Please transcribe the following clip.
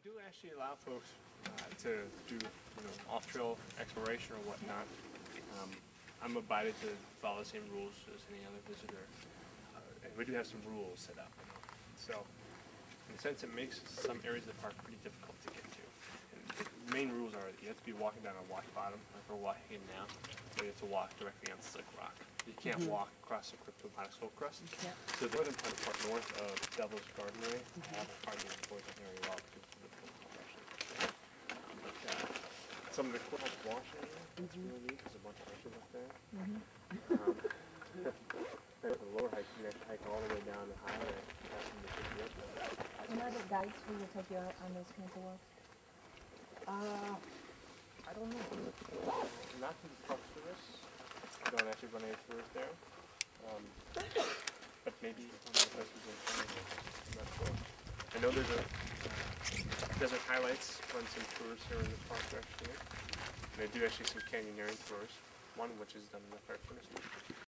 We do actually allow folks to do off-trail exploration or whatnot. I'm abided to follow the same rules as any other visitor, and we do have some rules set up. So, in a sense, it makes some areas of the park pretty difficult to get to. And the main rules are that you have to be walking down a wash bottom, like we're walking in now, or you have to walk directly on slick rock. You can't walk across the cryptoponic soul crust. So the northern part of the park, north of Devil's Garden Area, I have a parking enforcement area well because of the compression. Some of the courthouse wash area, it's really neat. There's a bunch of fishes up there. The lower hike, you can actually hike all the way down the highway. And are there guides who will take you out on those kinds of walks? I don't know. Not to the Park Service. I don't actually run any tours there. But maybe one of the places in Canada. I'm not sure. I know there's a Desert Highlights run some tours here in the park actually. And they do actually some canyoneering tours. One which is done in the Park Service.